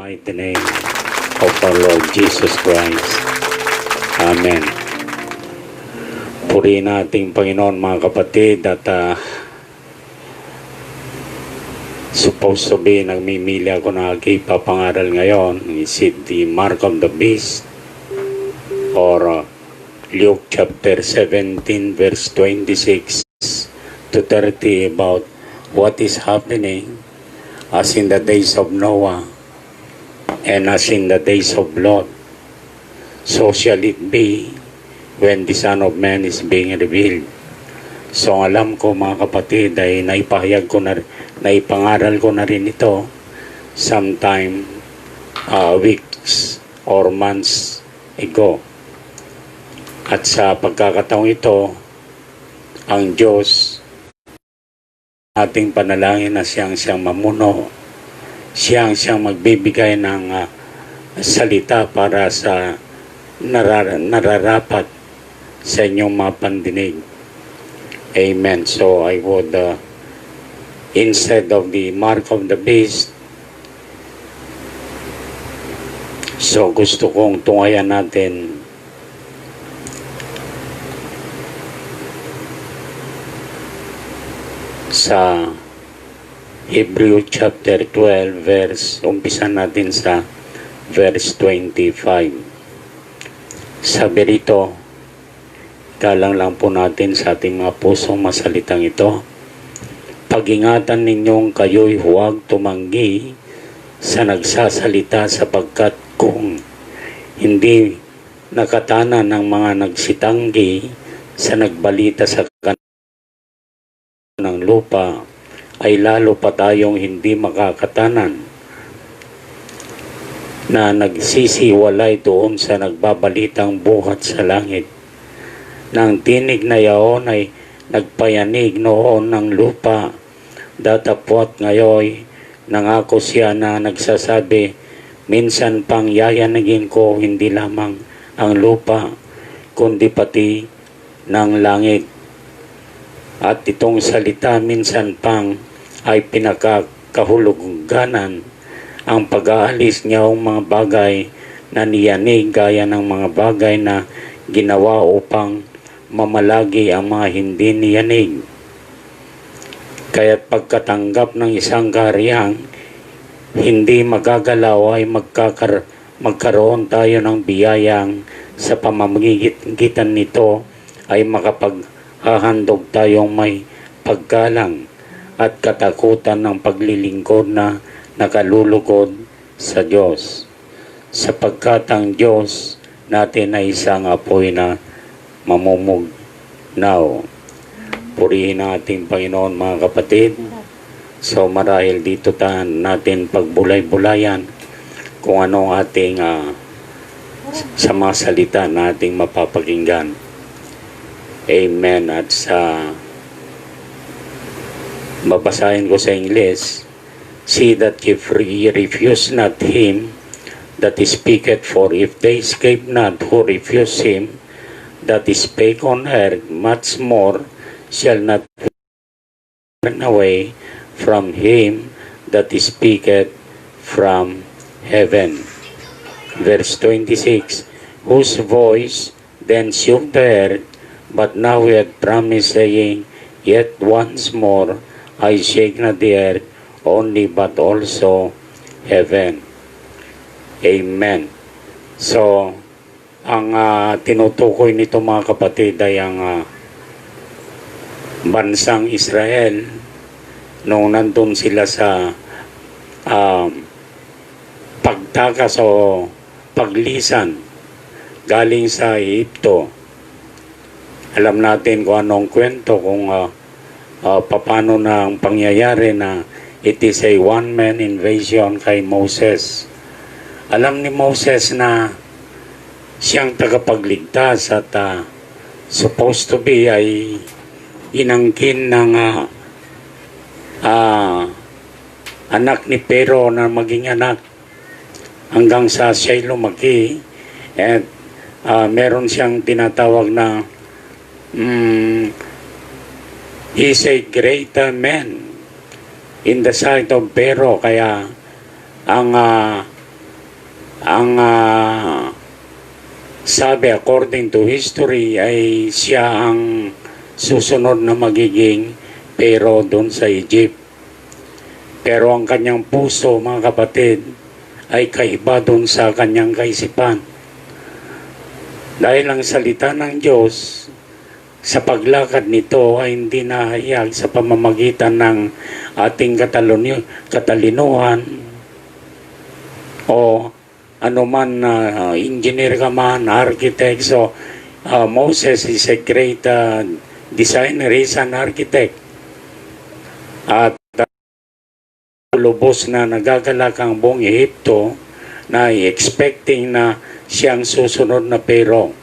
mighty name of our Lord Jesus Christ. Amen. Purihin nating Panginoon mga kapatid at supposed to be nagmimili ako ng aking papangaral ngayon. Is it the mark of the beast or Luke chapter 17 verse 26 to 30 about what is happening as in the days of Noah and as in the days of Lot. So shall it be when the Son of Man is being revealed. So alam ko mga kapatid ay naipangaral ko na rin ito sometime weeks or months ago. At sa pagkakataong ito, ang Diyos ating panalangin na siyang mamuno, siyang magbibigay ng salita para sa nararapat sa inyong mga pandinig. Amen. So I would instead of the mark of the beast, so gusto kong tungayan natin sa Hebrew chapter 12 verse, umpisa natin sa verse 25. Sabi rito, galang lang po natin sa ating mga pusong masalitang ito. Pag-ingatan ninyong kayo'y huwag tumanggi sa nagsasalita sapagkat kung hindi nakatanan ng mga nagsitanggi sa nagbalita sa ng lupa, ay lalo pa tayong hindi makakatanan na nagsisiwalay doon sa nagbabalitang buhat sa langit. Nang tinig na yaon ay nagpayanig noon ng lupa, datapwat ngayon nangako siya na nagsasabi, minsan pang yayanigin ko hindi lamang ang lupa, kundi pati ng langit. At itong salita minsan pang ay pinakakahuluganan ang pag-aalis niyang mga bagay na niyanig gaya ng mga bagay na ginawa upang mamalagi ang mga hindi niyanig. Kaya't pagkatanggap ng isang kahariang hindi magagalaw ay magkaroon tayo ng biyayang sa pamamagitan nito ay makapaghahandog tayong may paggalang at katakutan ng paglilingkod na nakalulugod sa Diyos. Sapagkat ang Diyos natin ay isang apoy na mamumugnaw. Purihin natin Panginoon mga kapatid. So marahil dito natin pagbulay-bulayan kung ano ating sa mga salita na ating mapapakinggan. Amen. At sa babasahin ko sa English, see that ye refuse not him that speaketh, for if they escape not who refuse him that spake on earth, much more shall not turn away from him that speaketh from heaven. Verse 26, whose voice then shook the earth, but now he hath promised, saying, yet once more I shake not the earth only, but also heaven. Amen. So, ang tinutukoy nito mga kapatid ay ang bansang Israel nung nandun sila sa pagtakas o paglisan galing sa Egypto. Alam natin kung anong kwento, kung paano na ang pangyayari na it is a one-man invasion kay Moses. Alam ni Moses na siyang tagapagligtas at supposed to be ay inangkin ng anak ni Pero na maging anak hanggang sa siya'y lumaki at meron siyang tinatawag na he's a great man in the sight of Pero, kaya ang Ang sabi according to history ay siya ang susunod na magiging pero doon sa Egypt. Pero ang kanyang puso, mga kapatid, ay kaiba doon sa kanyang kaisipan. Dahil ang salita ng Diyos sa paglakad nito ay hindi nahayag sa pamamagitan ng ating katalinuhan o anuman na engineer ka man, architect. So, Moses is a great designer, is an architect. At lubos na nagagalak ang buong Ehipto na expecting na siyang susunod na Pero.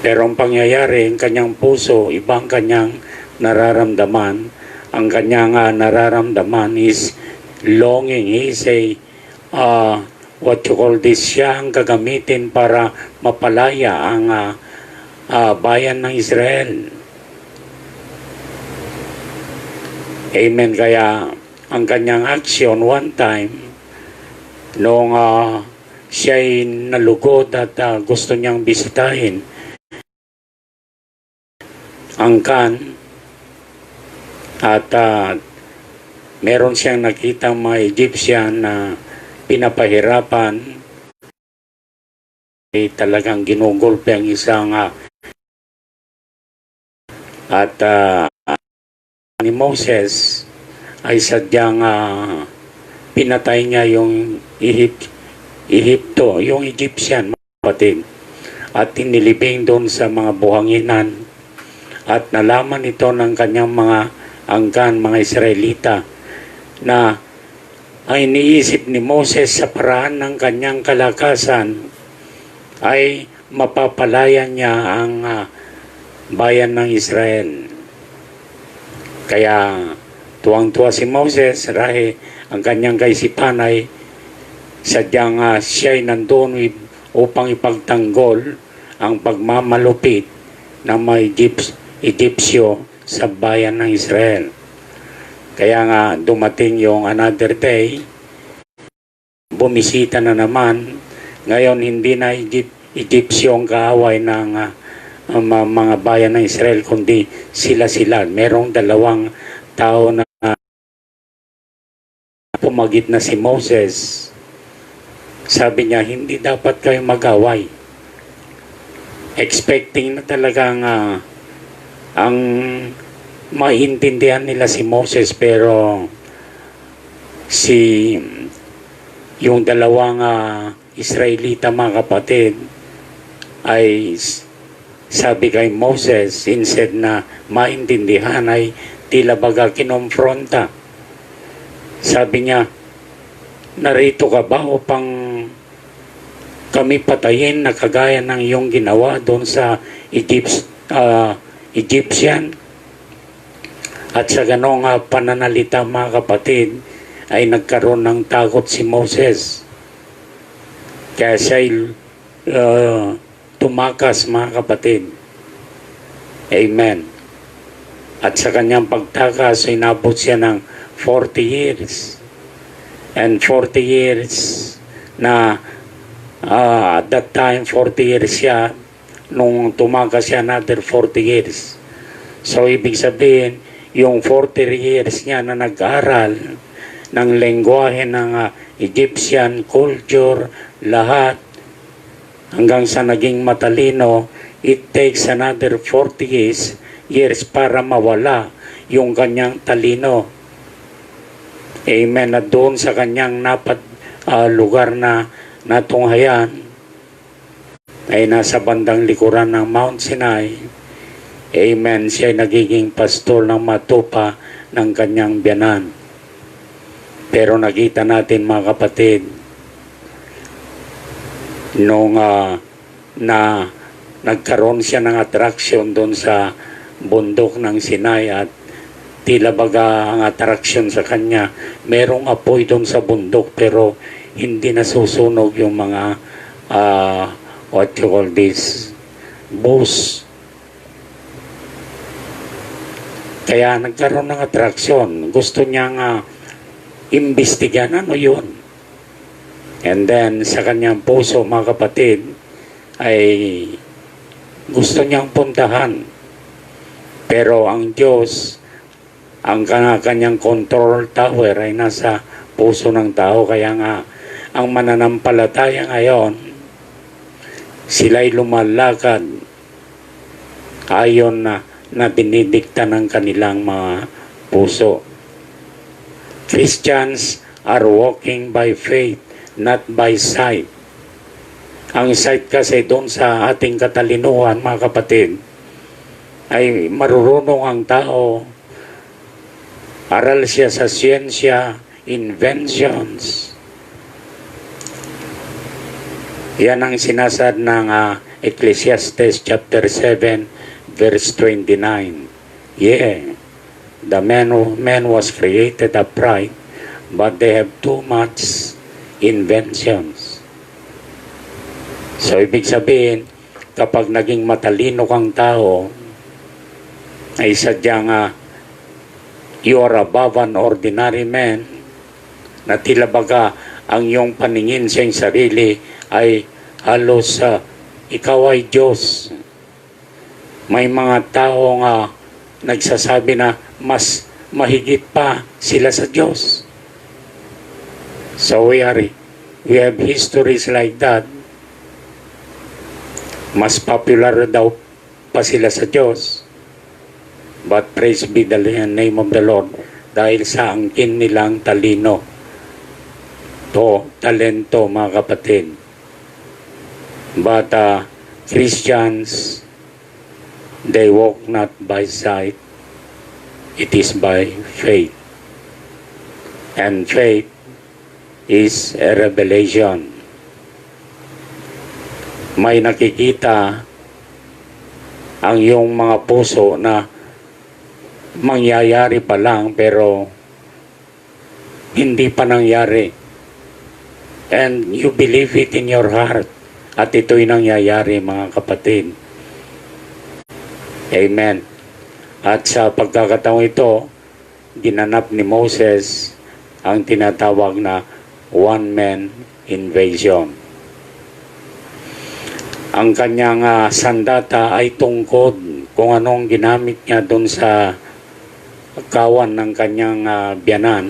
Pero ang pangyayari, ang kanyang puso, ibang kanyang nararamdaman. Ang kanyang nararamdaman is longing. He is a what you call this, siya ang gagamitin para mapalaya ang bayan ng Israel. Amen. Kaya ang kanyang action one time noong siya'y nalugod at gusto niyang bisitahin ang Kan at meron siyang nakitang mga Egyptian na pinapahirapan, talagang ginugulpe ang isang at ni Moses ay sadyang pinatay niya yung Ehipto, yung Egyptian, mga kapatid, at inilibing doon sa mga buhanginan. At nalaman ito ng kanyang mga angkan, mga Israelita, na ang iniisip ni Moses sa paraan ng kanyang kalakasan ay mapapalaya niya ang bayan ng Israel. Kaya tuwang-tuwa si Moses dahil ang kanyang kaisipan ay sadyang siya ay nandun upang ipagtanggol ang pagmamalupit ng mga Egyptyo sa bayan ng Israel. Kaya nga dumating yung another day, bumisita na naman. Ngayon hindi na Egyptyo ang kaaway ng mga bayan ng Israel, kundi sila. Merong dalawang tao na pumagit na si Moses. Sabi niya, hindi dapat kayo mag-away. Expecting na talagang ang maintindihan nila si Moses, pero yung dalawang Israelita, mga kapatid, ay sabi kay Moses, instead na maintindihan ay tila baga kinompronta. Sabi niya, narito ka ba upang kami patayin na kagaya ng iyong ginawa doon sa Egyptian? At sa ganong pananalita, mga kapatid, ay nagkaroon ng takot si Moses. Kaya siya tumakas, mga kapatid. Amen. At sa kanyang pagtakas, inabot siya ng 40 years. And 40 years na at that time, 40 years siya. Nung tumakas siya, another 40 years. So, ibig sabihin, yung 40 years niya na nag-aral ng lengguwahe ng Egyptian culture, lahat, hanggang sa naging matalino, it takes another 40 years para mawala yung kanyang talino. Amen. At doon sa kanyang lugar na natunghayan, ay nasa bandang likuran ng Mount Sinai. Amen. Siya ay nagiging pastor ng matupa ng kanyang biyanan. Pero nakita natin, mga kapatid, nung na nagkaroon siya ng attraction doon sa bundok ng Sinai, at tila baga ang attraction sa kanya, merong apoy doon sa bundok pero hindi nasusunog yung mga what you call this, bus. Kaya nagkaroon ng attraction. Gusto niyang imbestigan ano yun. And then, sa kanyang puso, mga kapatid, ay gusto niyang puntahan. Pero ang Diyos, ang kanyang control tower ay nasa puso ng tao. Kaya nga, ang mananampalataya ngayon, sila'y lumalakad ayon na dinidikta ng kanilang mga puso. Christians are walking by faith, not by sight. Ang sight kasi doon sa ating katalinuhan, mga kapatid, ay marurunong ang tao. Aral siya sa siyensya, inventions. Yan ang sinasad ng Ecclesiastes chapter 7, verse 29. Yeah, the man was created upright, but they have too much inventions. So, ibig sabihin, kapag naging matalino kang tao, ay sadyang you are above an ordinary man, na tila baga ang iyong paningin sa iyong sarili ay halos ikaw ay Diyos. May mga tao nga nagsasabi na mas mahigit pa sila sa Diyos. So we have histories like that. Mas popular daw pa sila sa Diyos. But praise be the name of the Lord, dahil sa angkin nilang talino. Talento, mga kapatid. But Christians, they walk not by sight, it is by faith. And faith is a revelation. May nakikita ang iyong mga puso na mangyayari pa lang pero hindi pa nangyari. And you believe it in your heart. At ito'y nangyayari, mga kapatid. Amen. At sa pagkakataong ito, ginanap ni Moses ang tinatawag na one-man invasion. Ang kanyang sandata ay tungkod kung anong ginamit niya doon sa kawan ng kanyang biyanan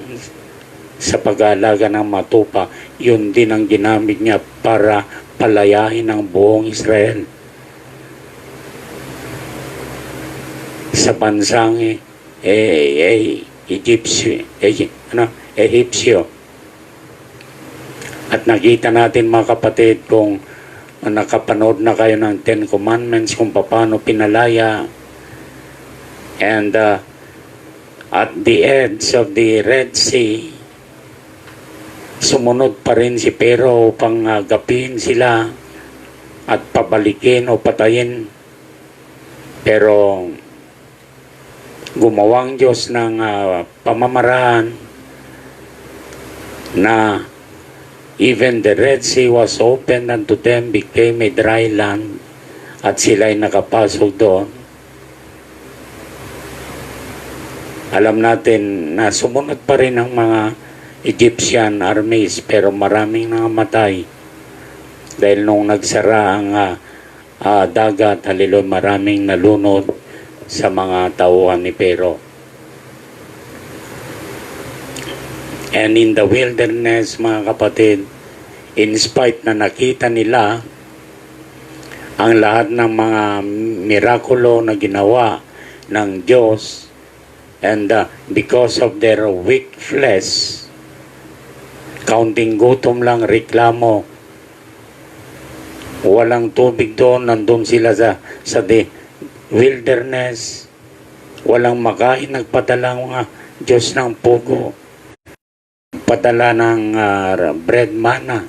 sa pag-aalaga ng matupa. Yun din ang ginamit niya para palayain ang buong Israel sa bansang Egyptio. At nakita natin, mga kapatid, kung nakapanood na kayo ng Ten Commandments, kung paano pinalaya. And at the edge of the Red Sea, sumunod pa rin si Pero upang gapihin sila at pabalikin o patayin. Pero gumawang Diyos ng pamamaraan na even the Red Sea was opened unto them, became a dry land, at sila'y nakapasok doon. Alam natin na sumunod pa rin ang mga Egyptian armies, pero maraming nangamatay dahil nung nagsara ang dagat, haliloy, maraming nalunod sa mga tauhan ni Pero. And in the wilderness, mga kapatid, in spite na nakita nila ang lahat ng mga mirakulo na ginawa ng Diyos, and because of their weak flesh, kaunting gutom lang, reklamo, walang tubig doon, nandun sila sa the wilderness, walang makain, nagpadala mga Diyos ng pugo, padala ng bread manna,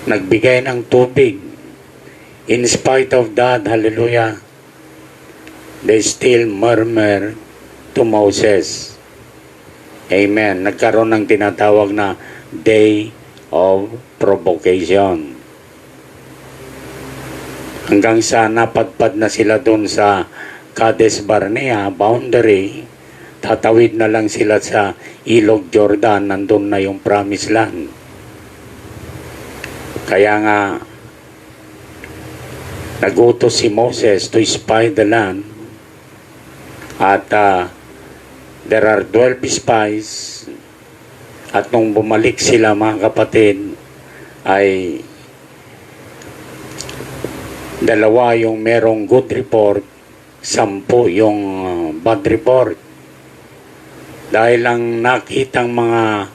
nagbigay ng tubig. In spite of that, hallelujah, they still murmur to Moses. Amen. Nagkaroon ng tinatawag na day of provocation. Hanggang sa napadpad na sila doon sa Kadesh Barnea boundary, tatawid na lang sila sa Ilog Jordan, nandun na yung promised land. Kaya nga, nagutos si Moses to spy the land at there are 12 spies at nung bumalik sila mga kapatid ay dalawa yung merong good report, 10 yung bad report. Dahil lang nakitang mga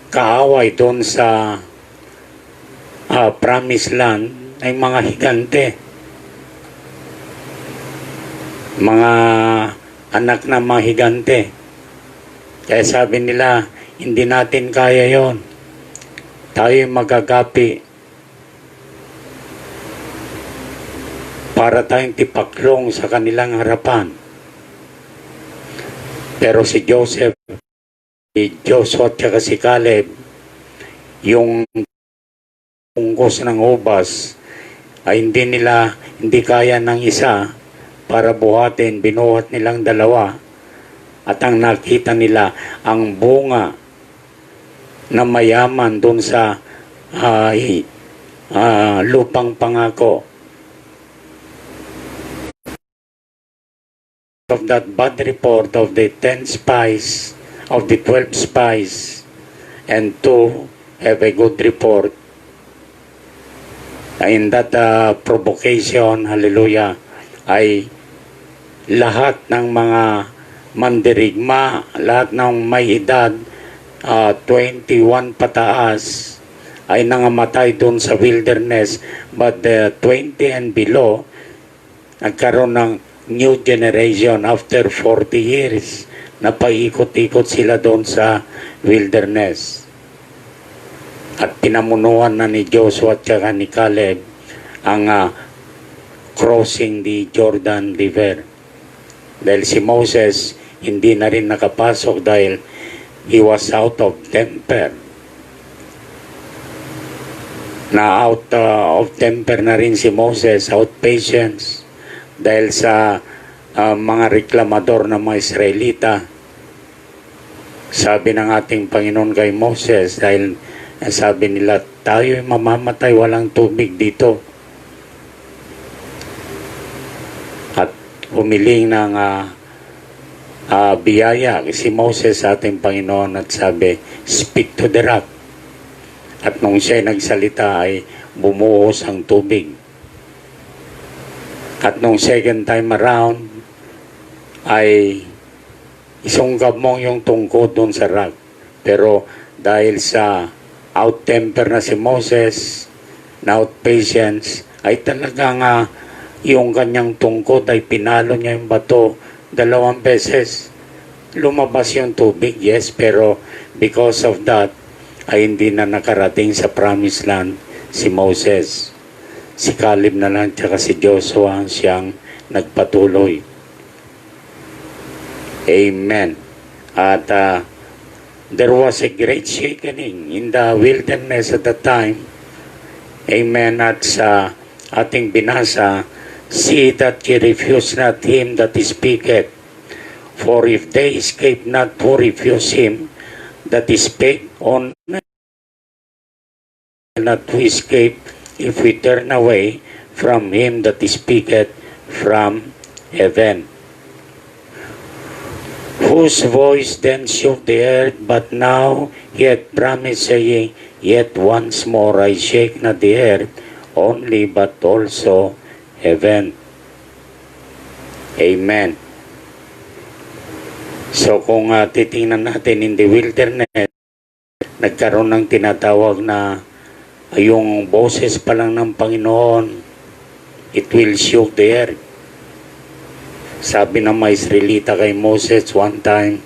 kaaway doon sa promised land ay mga higante. Mga anak na mga higante. Kaya sabi nila, hindi natin kaya yon. Tayo magagapi para tayong tipaklong sa kanilang harapan. Pero si Joseph, si Joshua at si Caleb, yung pungkos ng ubas ay hindi kaya ng isa para buhatin, binuhat nilang dalawa at ang nakita nila ang bunga na mayaman doon sa lupang pangako. Of that bad report of the 10 spies, of the 12 spies, and 2 have a good report. In that provocation, hallelujah, ay lahat ng mga mandirigma, lahat ng may edad 21 pataas ay nangamatay doon sa wilderness, but the 20 and below nagkaroon ng new generation after 40 years na paikot-ikot sila doon sa wilderness. At pinamunuan na ni Joshua at ni Caleb ang crossing the Jordan River. Dahil si Moses hindi na rin nakapasok dahil he was out of temper. Out of temper na rin si Moses, out patience. Dahil sa mga reklamador ng mga Israelita, sabi ng ating Panginoon kay Moses, dahil sabi nila, tayo mamamatay, walang tubig dito. At humiling ng biyaya si Moses sa ating Panginoon at sabi, speak to the rock. At nung siya nagsalita ay bumuhos ang tubig. At nung second time around, ay isungkab mo yung tungkod doon sa rock. Pero dahil sa out-temper na si Moses, na out-patience, ay talagang yung kanyang tungkod ay pinalo niya yung bato 2 beses. Lumabas yung tubig, yes, pero because of that, ay hindi na nakarating sa promised land si Moses. Si Caleb na lang tsaka si Joshua ang siyang nagpatuloy. Amen. At there was a great shaking in the wilderness at the time. Amen. At sa ating binasa, see that ye refuse not him that speaketh. For if they escape not who refuse him that spake on, not to escape if we turn away from him that speaketh from heaven. Whose voice then shook the earth, but now he hath promised, saying, yet once more I shake not the earth only, but also heaven. Amen. So kung titingnan natin in the wilderness, nagkaroon ng tinatawag na yung boses pa lang ng Panginoon, it will shook the earth. Sabi ng mga Israelita kay Moses one time,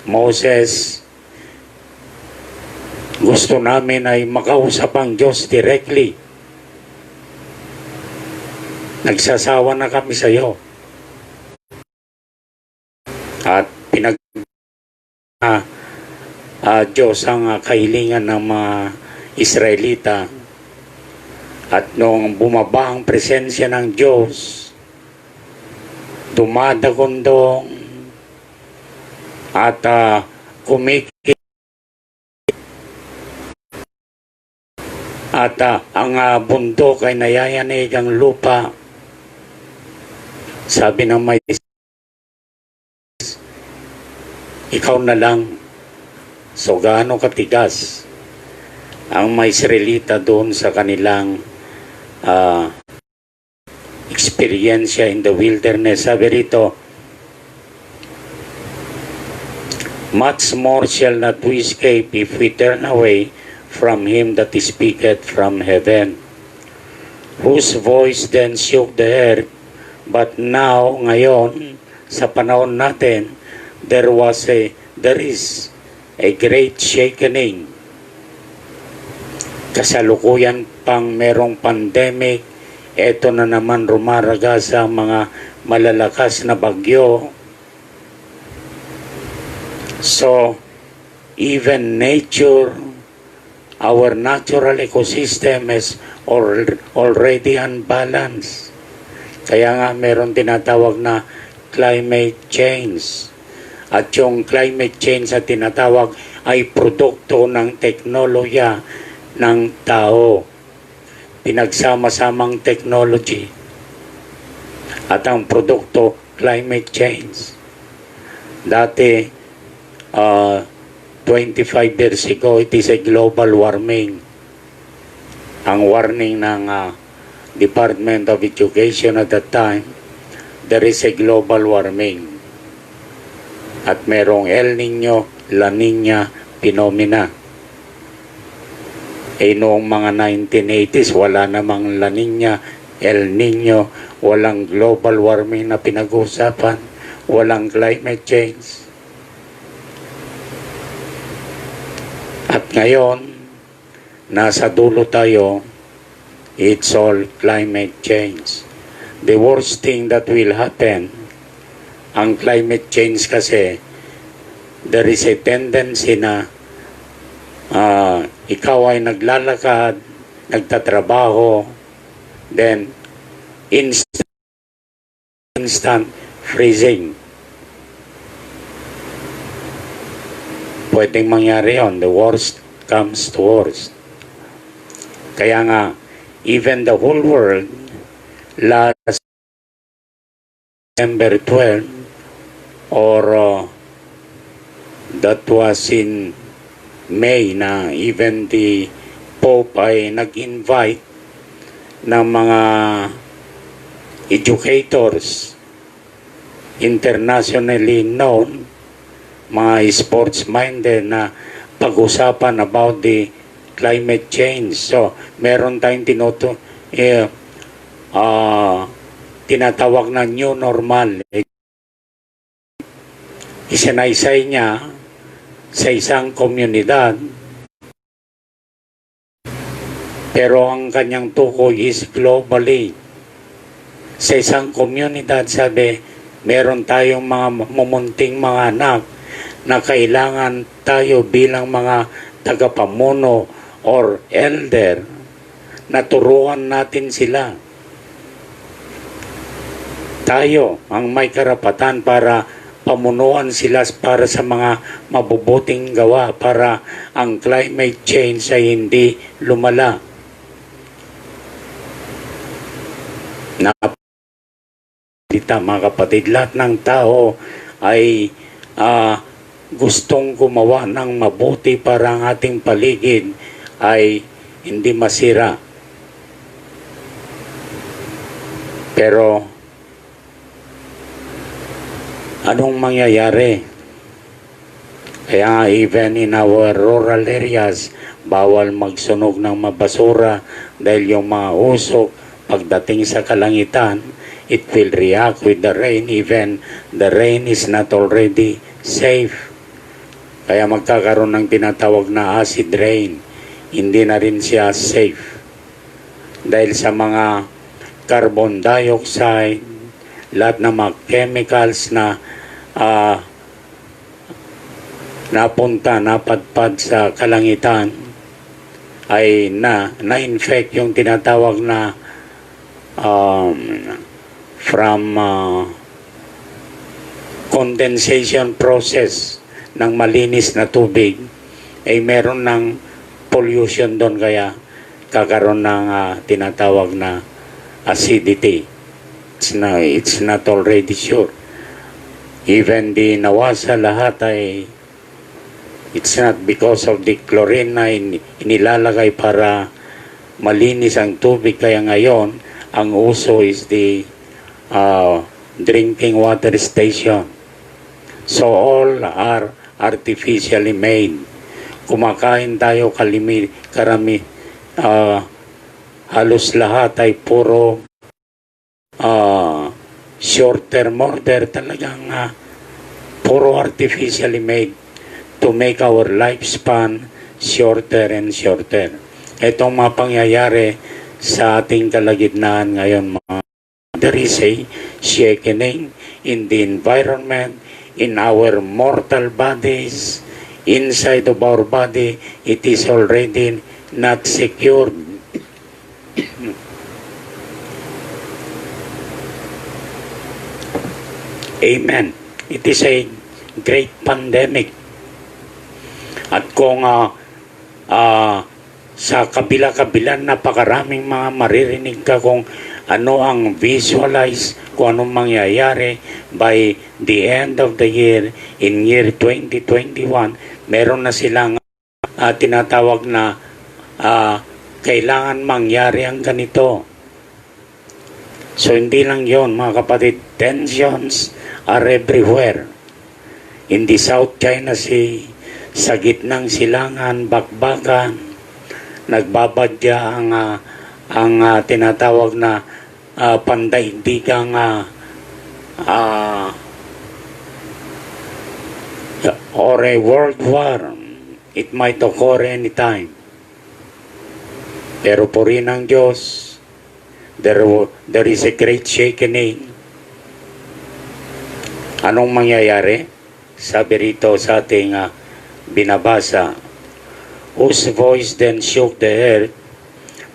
Moses, gusto namin ay makausap ang Diyos directly. Nagsasawa na kami sa iyo. At Diyos ang kahilingan ng mga Israelita. At nung bumaba ang presensya ng Diyos, dumadagundong at kumikit At ang bundok ay nayayanig ang lupa. Sabi ng may ikaw na lang. So gaano katigas ang may Israelita doon sa kanilang experience in the wilderness. Sabi rito, much more shall not we escape if we turn away from him that speaketh from heaven, whose voice then shook the earth. But now, ngayon, sa panahon natin, there is a great shakening. Kasalukuyan pang merong pandemic, eto na naman rumaraga sa mga malalakas na bagyo. So, even nature, our natural ecosystem is already unbalanced. Kaya nga meron tinatawag na climate change. At yung climate change na tinatawag ay produkto ng teknolohiya ng tao. Pinagsama-samang technology. At ang produkto, climate change. Dati, 25 years ago, it is a global warming. Ang warning ng Department of Education at that time, there is a global warming. At merong El Nino, La Nina phenomena. Noong mga 1980s, wala namang La Nina, El Nino, walang global warming na pinag-uusapan, walang climate change. At ngayon, nasa dulo tayo, it's all climate change. The worst thing that will happen, ang climate change kasi, there is a tendency na ikaw ay naglalakad, nagtatrabaho, then instant freezing. Pwedeng mangyari yun. The worst comes to worst. Kaya nga, even the whole world, last December 12, or that was in May na even the Pope ay nag-invite ng mga educators internationally known, mga sports-minded na pag-usapan about the climate change. So, meron tayong tinatawag na new normal. Isinaysay niya sa isang komunidad, pero ang kanyang tukoy is globally. Sa isang komunidad, sabi, meron tayong mga mumunting mga anak na kailangan tayo bilang mga tagapamuno or elder na turuan natin sila. Tayo ang may karapatan para pamunuan sila para sa mga mabubuting gawa para ang climate change ay hindi lumala. Mga kapatid, lahat ng tao ay gustong gumawa ng mabuti para ang ating paligid ay hindi masira. Pero anong mangyayari? Kaya even in our rural areas, bawal magsunog ng mabasura dahil yung mga usok pagdating sa kalangitan, it will react with the rain. Even the rain is not already safe. Kaya magkakaroon ng tinatawag na acid rain. Hindi na rin siya safe. Dahil sa mga carbon dioxide, lahat ng mga chemicals na napadpad sa kalangitan ay na-infect yung tinatawag na from condensation process ng malinis na tubig ay meron ng pollution doon, kaya kakaroon ng tinatawag na acidity. It's not already sure. Even the nawasa lahat ay it's not because of the chlorine na inilalagay para malinis ang tubig. Kaya ngayon, ang uso is the drinking water station. So all are artificially made. Kumakain tayo halos lahat ay puro short-term order, talagang puro artificially made to make our lifespan shorter and shorter. Itong mga pangyayari sa ating kalagitnaan ngayon, there is a shakening in the environment, in our mortal bodies, inside of our body. It is already not secured. Amen. It is a great pandemic. At kung sa kabila-kabila napakaraming mga maririnig ka kung ano ang visualize, kung anong mangyayari by the end of the year, in year 2021, meron na silang tinatawag na kailangan mangyari ang ganito. So hindi lang yon, mga kapatid, tensions are everywhere. In the South China Sea, sa gitnang silangan, bakbakan, nagbabadya ang tinatawag na pandaigdigang or a world war. It might occur anytime. Pero purihin ng Diyos, there is a great shakening. Anong mangyayari? Sabi rito sa ating binabasa, whose voice then shook the earth,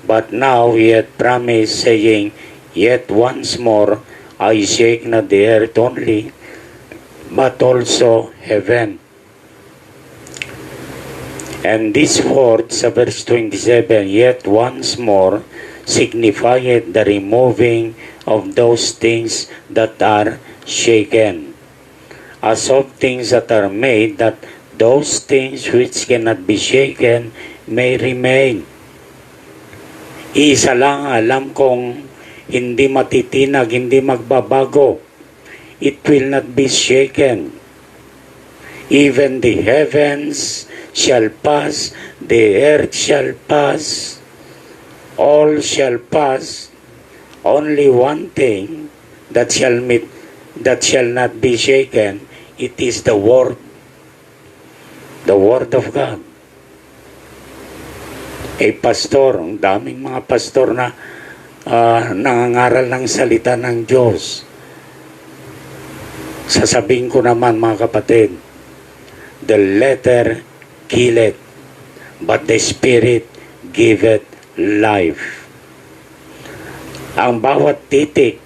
but now he had promised, saying, yet once more I shake not the earth only, but also heaven. And this word sa verse 27, yet once more, signified the removing of those things that are shaken, as of things that are made, that those things which cannot be shaken may remain. Isa lang alam kong hindi matitinag, hindi magbabago. It will not be shaken. Even the heavens shall pass, the earth shall pass, all shall pass. Only one thing that shall not be shaken, it is the Word of God. Pastor, ang daming mga pastor na nangangaral ng salita ng Diyos. Sasabihin ko naman, mga kapatid, the letter killeth, but the Spirit giveth life. Ang bawat titik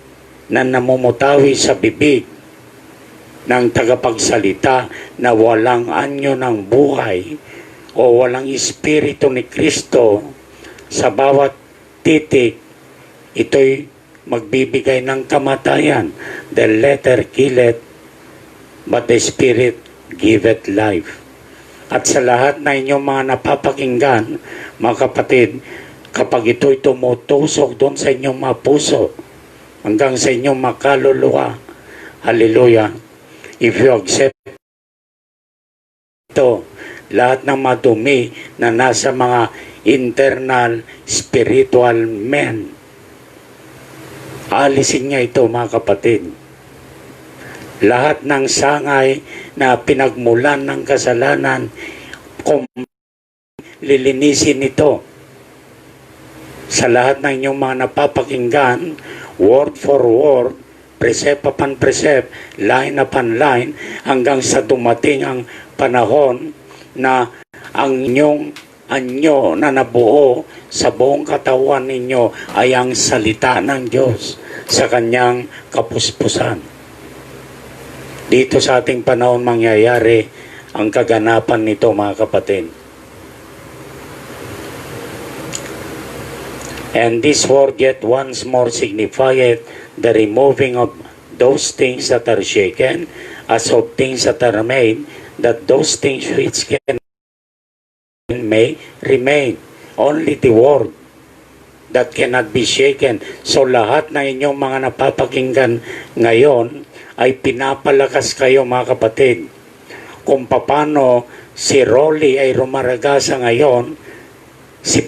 na namumutawi sa bibig ng tagapagsalita na walang anyo ng buhay o walang espiritu ni Kristo, sa bawat titik, ito'y magbibigay ng kamatayan. The letter killeth, but the Spirit giveth life. At sa lahat na inyong mga napapakinggan, mga kapatid, kapag ito'y tumutusok doon sa inyong mga puso, hanggang sa inyong makaluluwa, hallelujah, if you accept ito, lahat ng madumi na nasa mga internal spiritual men, alisin niya ito, mga kapatid. Lahat ng sangay na pinagmulan ng kasalanan, lilinisin ito. Sa lahat ng inyong mga napapakinggan, word for word, precept upon precept, line upon line, hanggang sa dumating ang panahon na ang inyong anyo na nabuo sa buong katawan ninyo ay ang salita ng Diyos sa kanyang kapuspusan. Dito sa ating panahon mangyayari ang kaganapan nito, mga kapatid. And this word yet once more signifieth the removing of those things that are shaken, as of things that are made, that those things which can may remain. Only the word that cannot be shaken. So lahat na inyong mga napapakinggan ngayon ay pinapalakas kayo, mga kapatid. Kung paano si Rolly ay rumaragasa ngayon, si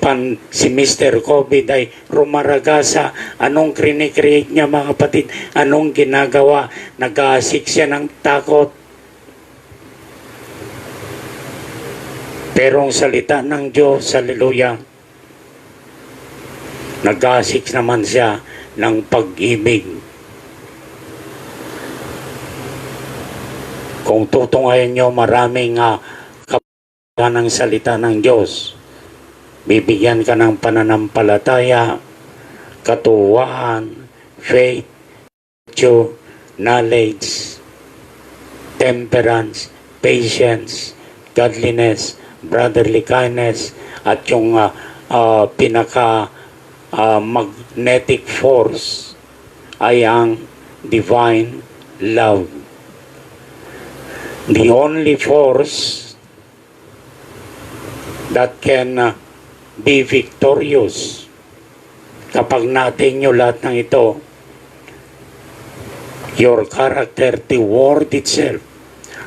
Mr. COVID ay rumaragasa. Anong krinikreate niya, mga kapatid? Anong ginagawa? Nag-aasik siya ng takot. Pero ang salita ng Diyos, hallelujah, nag-aasik naman siya ng pag-ibig. Kung tutungayan nyo, maraming kapag ng salita ng Diyos. Bibigyan ka ng pananampalataya, katuwaan, faith, virtue, knowledge, temperance, patience, godliness, brotherly kindness, at yung magnetic force ay ang divine love. The only force that can be victorious kapag natin nyo lahat ng ito, your character, the word itself,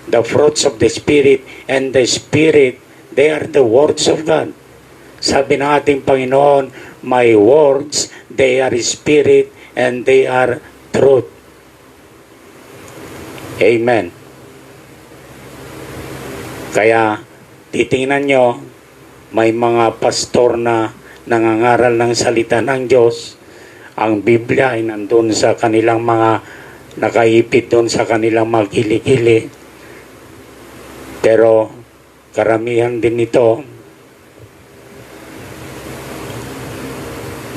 the fruits of the Spirit, and the Spirit, they are the words of God. Sabi ng ating Panginoon, my words, they are Spirit, and they are truth. Amen. Kaya, titingnan nyo, may mga pastor na nangangaral ng salita ng Diyos. Ang Biblia ay nandun sa kanilang mga, nakaipit doon sa kanilang mga kilikili. Pero, karamihan din ito,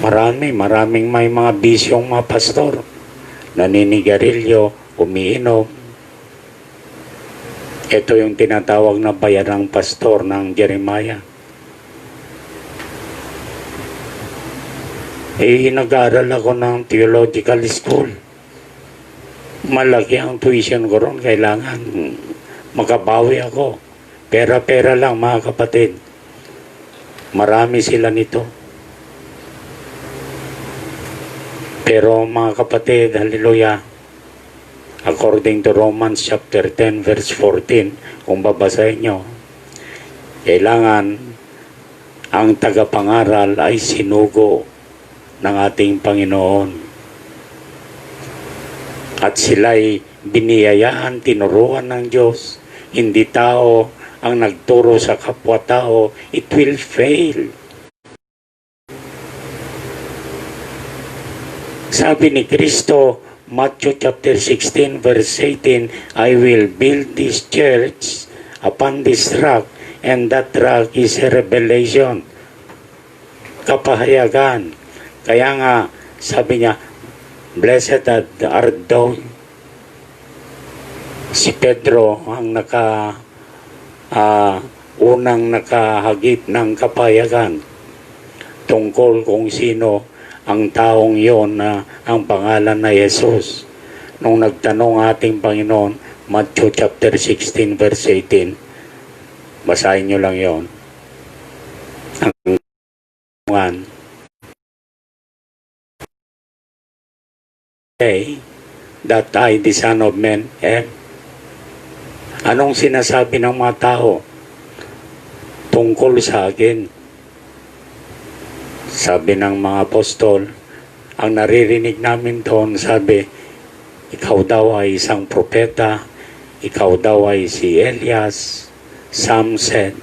maraming may mga bisyong mga pastor. Naninigarilyo, umiinom. Ito yung tinatawag na bayarang pastor ng Jeremiah. Nag-aaral ako ng theological school. Malaki ang tuition ko ron. Kailangan makabawi ako. Pera-pera lang, mga kapatid. Marami sila nito. Pero mga kapatid, hallelujah, according to Romans chapter 10 verse 14, kung babasahin nyo, kailangan ang tagapangaral ay sinugo ng ating Panginoon. At sila'y biniyayaan, tinuruan ng Diyos. Hindi tao ang nagturo sa kapwa-tao, it will fail. Sabi ni Kristo, Matthew chapter 16 verse 18, I will build this church upon this rock, and that rock is a revelation. Kapahayagan. Kaya nga, sabi niya, blessed art thou. Si Pedro ang unang nakahagip ng kapayagan tungkol kung sino ang taong yon na ang pangalan na Jesus. Nung nagtanong ating Panginoon, Matthew chapter 16 verse 18, basahin nyo lang yon. Ang that I, the Son of Man, am. Anong sinasabi ng mga tao tungkol sa akin? Sabi ng mga apostol, ang naririnig namin doon, sabi, ikaw daw ay isang propeta, ikaw daw ay si Elias. Some said.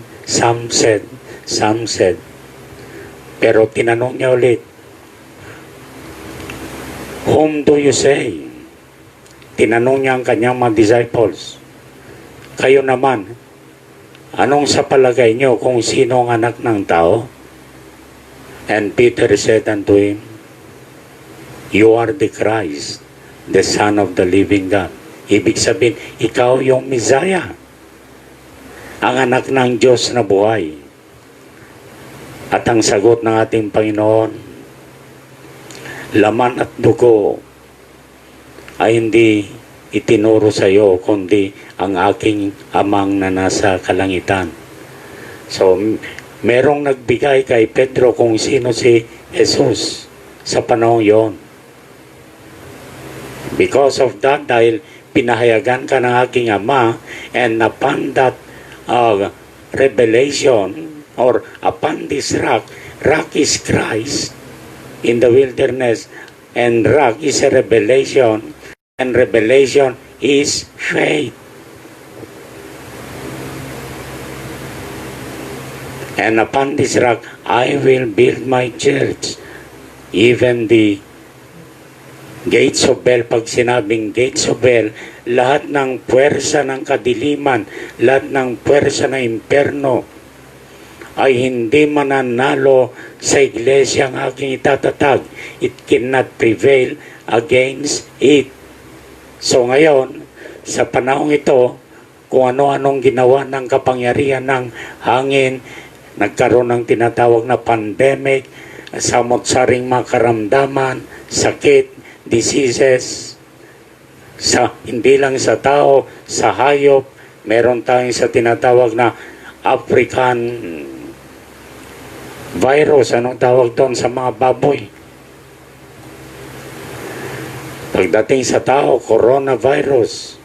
Pero tinanong niya ulit, whom do you say? Tinanong niya ang kanyang mga disciples. Kayo naman, anong sa palagay niyo kung sino ang anak ng tao? And Peter said unto him, you are the Christ, the Son of the living God. Ibig sabihin, ikaw yung Messiah, ang anak ng Diyos na buhay. At ang sagot ng ating Panginoon, laman at dugo ay hindi itinuro sa iyo, kundi ang aking amang na nasa kalangitan. So, merong nagbigay kay Pedro kung sino si Jesus sa panahon yon. Because of that, dahil pinahayagan ka ng aking ama, and upon that revelation, or upon this rock is Christ in the wilderness, and rock is a revelation, and revelation is faith. And upon this rock, I will build my church. Even the gates of hell, pag sinabing gates of hell, lahat ng puwersa ng kadiliman, lahat ng puwersa ng imperno, ay hindi mananalo sa iglesia ang aking itatatag. It cannot prevail against it. So ngayon, sa panahong ito, kung ano-anong ginawa ng kapangyarihan ng hangin, nagkaroon ng tinatawag na pandemic, samot-saring mga karamdaman, sakit, diseases, hindi lang sa tao, sa hayop, meron tayong sa tinatawag na African virus, anong tawag doon sa mga baboy? Pagdating sa tao, coronavirus.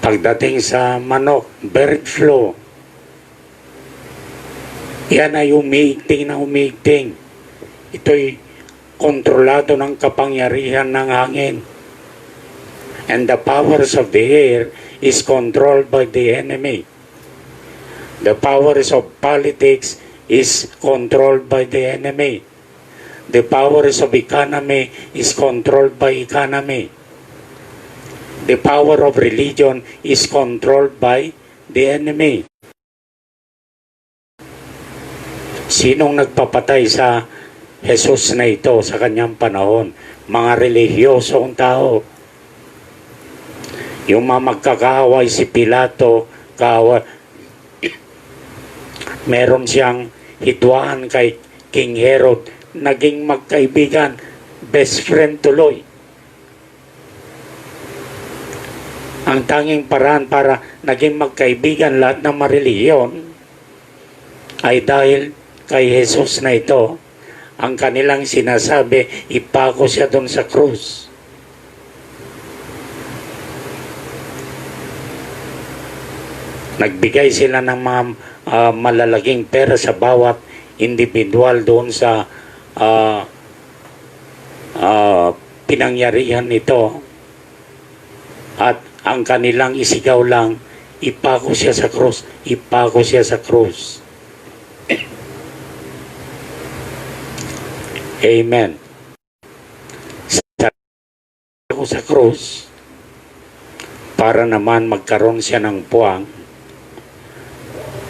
Pagdating sa manok, bird flu. Yan ay umiigting na umiigting. Ito'y kontrolado ng kapangyarihan ng hangin. And the powers of the air is controlled by the enemy. The powers of politics is controlled by the enemy. The powers of economy is controlled by economy. The power of religion is controlled by the enemy. Sinong nagpapatay sa Jesus na ito sa kanyang panahon? Mga relihiyosong tao. Yung mga magkakaaway si Pilato, meron siyang hitwaan kay King Herod, naging magkaibigan, best friend tuloy. Ang tanging paraan para naging magkaibigan lahat ng mareliyon ay dahil kay Jesus na ito. Ang kanilang sinasabi, ipako siya doon sa krus. Nagbigay sila ng mga malalaging pera sa bawat individual doon sa pinangyarihan nito. At ang kanilang isigaw lang, ipako siya sa krus, ipako siya sa krus. Amen. Sa krus, para naman magkaroon siya ng puwang,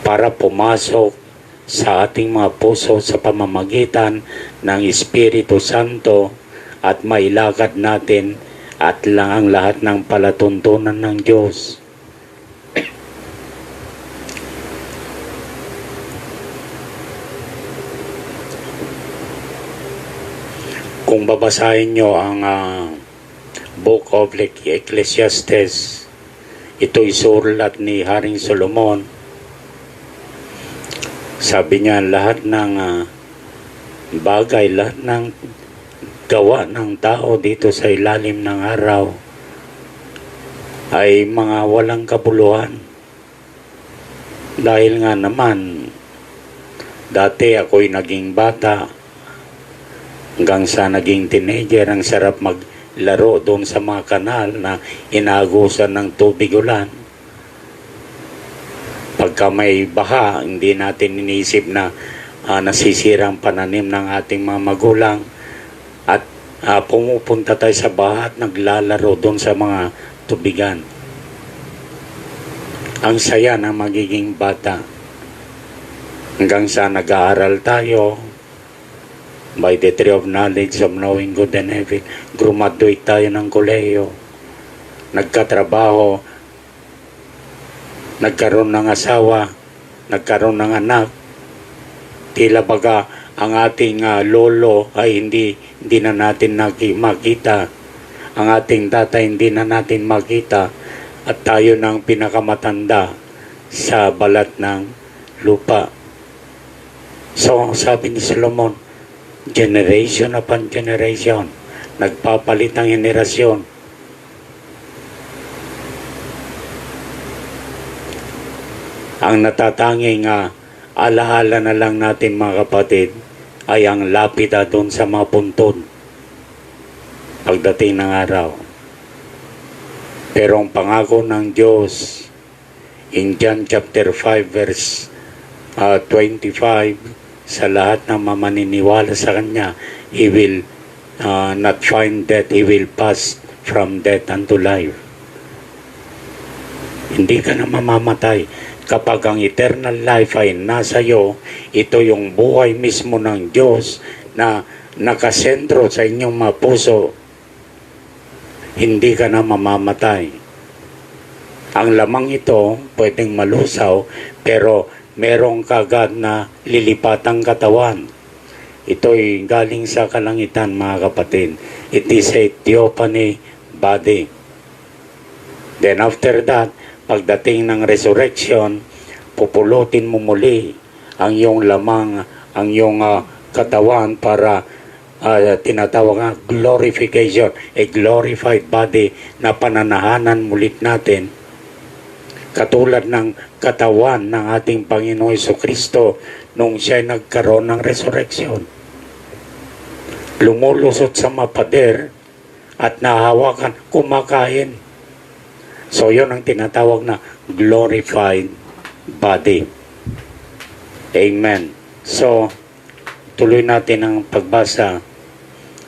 para pumasok sa ating mga puso sa pamamagitan ng Espiritu Santo at mailakad natin at lang ang lahat ng palatuntunan ng Diyos. Kung babasahin nyo ang Book of Ecclesiastes, ito'y sulat ni Haring Solomon. Sabi niya, lahat ng bagay, lahat ng gawa ng tao dito sa ilalim ng araw ay mga walang kabuluhan. Dahil nga naman, dati ako'y naging bata, hanggang sa naging teenager, ang sarap maglaro doon sa mga kanal na inaagusan ng tubig ulan. Pagka may baha, hindi natin inisip na nasisira ang pananim ng ating mga magulang. At pumupunta tayo sa baha at naglalaro doon sa mga tubigan. Ang saya ng magiging bata. Hanggang sa nag-aaral tayo, by the tree of knowledge of knowing good and evil, graduate tayo ng kolehiyo, nagkatrabaho, nagkaroon ng asawa, nagkaroon ng anak, tila baga Ang ating lolo ay hindi na natin makita. Ang ating tatay hindi na natin makita. At tayo ng pinakamatanda sa balat ng lupa. So, sabi ni Solomon, generation upon generation, nagpapalit ang henerasyon. Ang natatanging alaala na lang natin mga kapatid ay ang lapida doon sa mga puntod pagdating ng araw. Pero ang pangako ng Diyos in John chapter 5 verse 25, sa lahat ng maniniwala sa Kanya, He will not find death, He will pass from death unto life. Hindi ka na mamamatay. Kapag ang eternal life ay nasa iyo, ito yung buhay mismo ng Diyos na nakasentro sa inyong mga puso. Hindi ka na mamamatay. Ang lamang ito pwedeng malusaw, pero merong kagad na lilipatang katawan. Ito'y galing sa kalangitan mga kapatid. It is a theophany body. Then after that, pagdating ng resurrection, pupulutin mo muli ang iyong lamang, ang iyong katawan para tinatawag nga glorification, a glorified body na pananahanan mulit natin. Katulad ng katawan ng ating Panginoon Jesucristo nung siya nagkaroon ng resurrection. Lumulusot sa mapader at nahawakan, kumakain. So, yun ang tinatawag na glorified body. Amen. So, tuloy natin ang pagbasa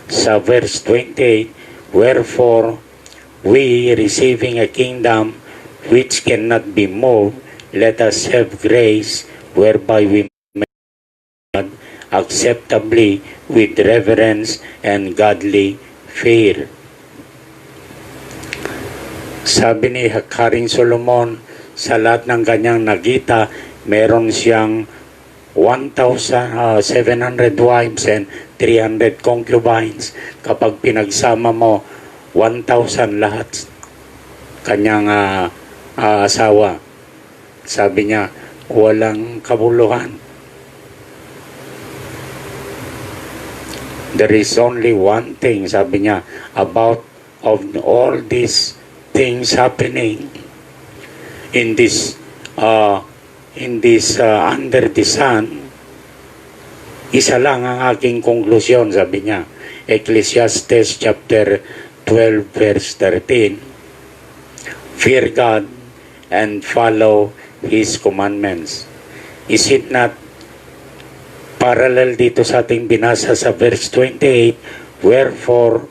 sa verse 28. Wherefore, we receiving a kingdom which cannot be moved, let us have grace whereby we may God acceptably with reverence and godly fear. Sabi ni Haring Solomon, sa lahat ng kanyang nagita, meron siyang 1,700 wives and 300 concubines. Kapag pinagsama mo, 1,000 lahat kanyang asawa. Sabi niya, walang kabuluhan. There is only one thing, sabi niya, about of all these things happening in this under the sun, isa lang ang aking konklusyon, sabi niya. Ecclesiastes chapter 12 verse 13. Fear God and follow His commandments. Is it not parallel dito sa ating binasa sa verse 28? Wherefore,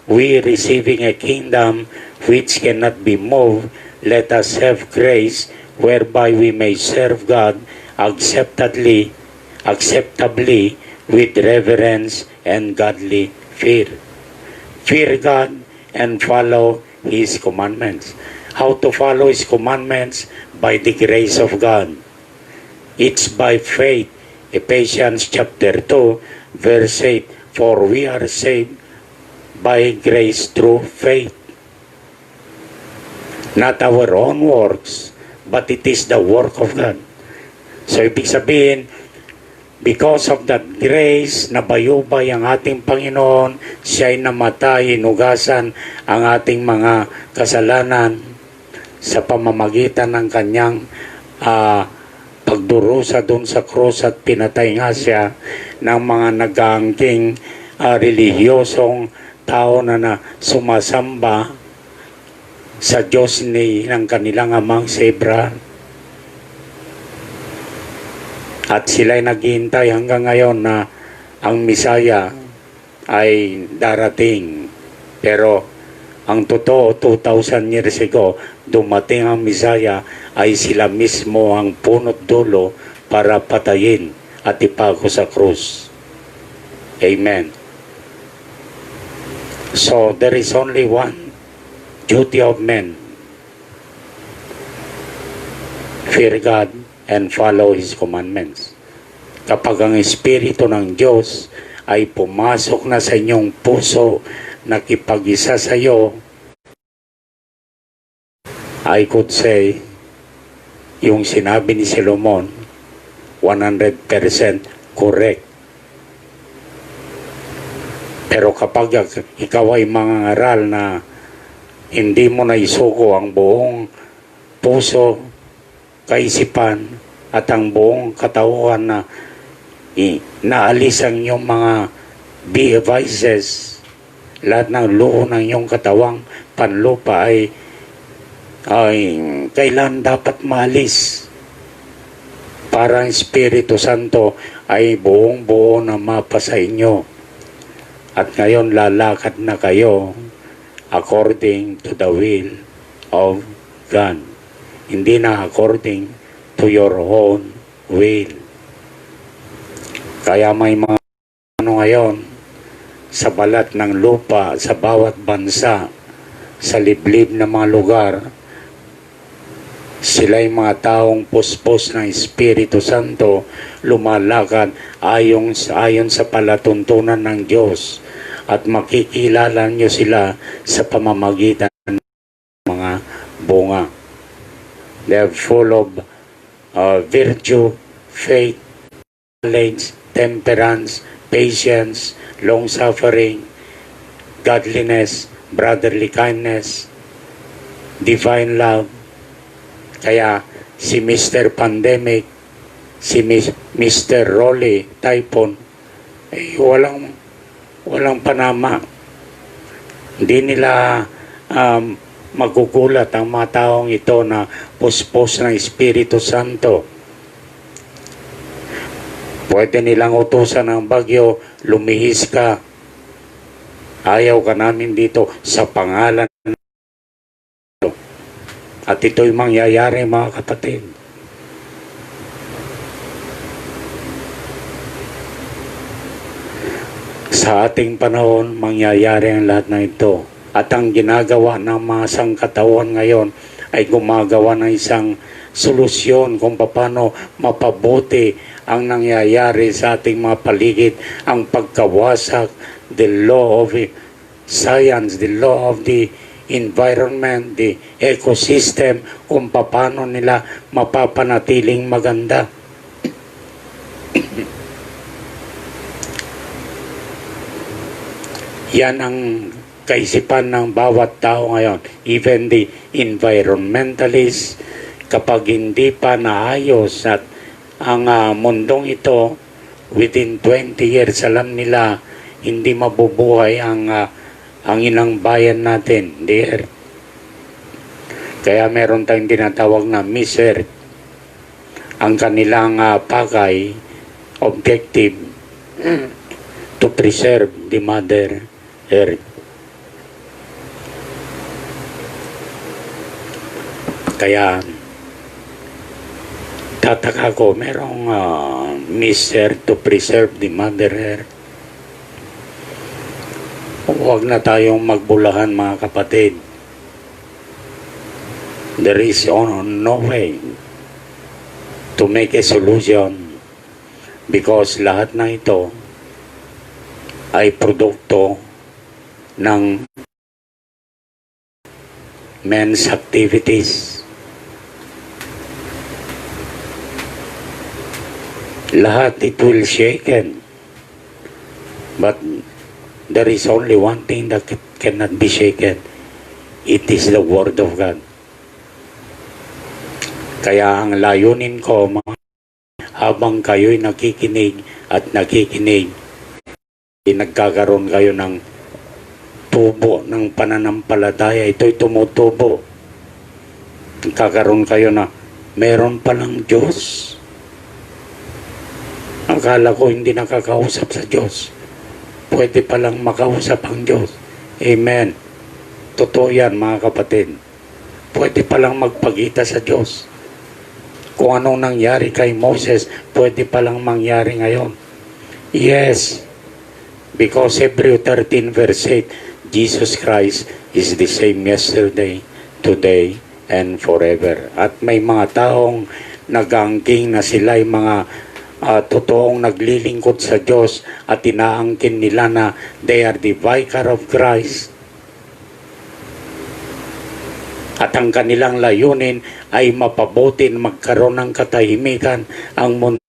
we receiving a kingdom which cannot be moved, let us have grace whereby we may serve God acceptably with reverence and godly fear. Fear God and follow His commandments. How to follow His commandments? By the grace of God. It's by faith. Ephesians chapter 2 verse 8. For we are saved by grace through faith. Not our own works, but it is the work of God. So, ibig sabihin, because of that grace, nabayubay ang ating Panginoon, siya'y namatay, hinugasan ang ating mga kasalanan sa pamamagitan ng kanyang pagdurusa doon sa krus at pinatay nga siya ng mga nag-aangking relihiyosong tao na sumasamba sa Diyos ng kanilang amang si Abraham. At sila'y naghihintay hanggang ngayon na ang Misaya ay darating. Pero ang totoo, 2,000 years ago, dumating ang Misaya, ay sila mismo ang punot dulo para patayin at ipako sa krus. Amen. So, there is only one duty of men. Fear God and follow His commandments. Kapag ang Espiritu ng Diyos ay pumasok na sa inyong puso, nakipag-isa sa iyo, I could say, yung sinabi ni Solomon, 100% correct. Pero kapag ikaw ay mangangaral na hindi mo na isuko ang buong puso, kaisipan, at ang buong katawan na naalis ang iyong mga vices, lahat ng luho ng iyong katawang panlupa ay kailan dapat maalis para ang Espiritu Santo ay buong buo na mapa sa inyo. At ngayon lalakad na kayo according to the will of God. Hindi na according to your own will. Kaya may mga ngayon sa balat ng lupa, sa bawat bansa, sa liblib na mga lugar, sila'y mga taong puspos ng Espiritu Santo, lumalakad ayon sa palatuntunan ng Diyos, at makikilala nyo sila sa pamamagitan ng mga bunga. They are full of virtue, faith, knowledge, temperance, patience, long-suffering, godliness, brotherly kindness, divine love. Kaya si Mr. Pandemic, si Mr. Rolly Typhoon, walang panama. Hindi nila magugulat ang mga taong ito na puspos ng Espiritu Santo. Pwede nilang utusan ng bagyo, lumihis ka. Ayaw ka namin dito sa pangalan. At ito'y mangyayari, mga kapatid. Sa ating panahon, mangyayari ang lahat na ito. At ang ginagawa ng mga sangkatawan ngayon ay gumagawa ng isang solusyon kung paano mapabuti ang nangyayari sa ating mga paligid, ang pagkawasak, the law of science, the law of the environment, the ecosystem, kung paano nila mapapanatiling maganda. Yan ang kaisipan ng bawat tao ngayon. Even the environmentalists, kapag hindi pa naayos at ang mundong ito, within 20 years, alam nila, hindi mabubuhay ang inang bayan natin, the Earth. Kaya meron tayong tinatawag na Miss Earth. Ang kanilang pakay, objective, to preserve the Mother Earth. Kaya, tataka ko, merong Miss Earth to preserve the Mother Earth. Huwag na tayong magbulahan, mga kapatid. There is no way to make a solution because lahat na ito ay produkto ng men's activities. Lahat it will shaken. But there is only one thing that cannot be shaken. It is the Word of God. Kaya ang layunin ko, habang kayo'y nakikinig at nakikinig, nagkakaroon kayo ng tubo ng pananampalataya. Ito'y tumutubo. Nagkakaroon kayo na meron palang Diyos. Akala ko hindi nakakausap sa Diyos. Pwede palang makausap ang Diyos. Amen. Totoo yan, mga kapatid. Pwede palang magpagita sa Diyos. Kung anong nangyari kay Moses, pwede palang mangyari ngayon. Yes. Because Hebrew 13 verse 8, Jesus Christ is the same yesterday, today, and forever. At may mga taong nagangking na sila'y mga totoong naglilingkod sa Diyos at inaangkin nila na they are the vicar of Christ. At ang kanilang layunin ay mapabuti na magkaroon ng katahimikan ang mundo.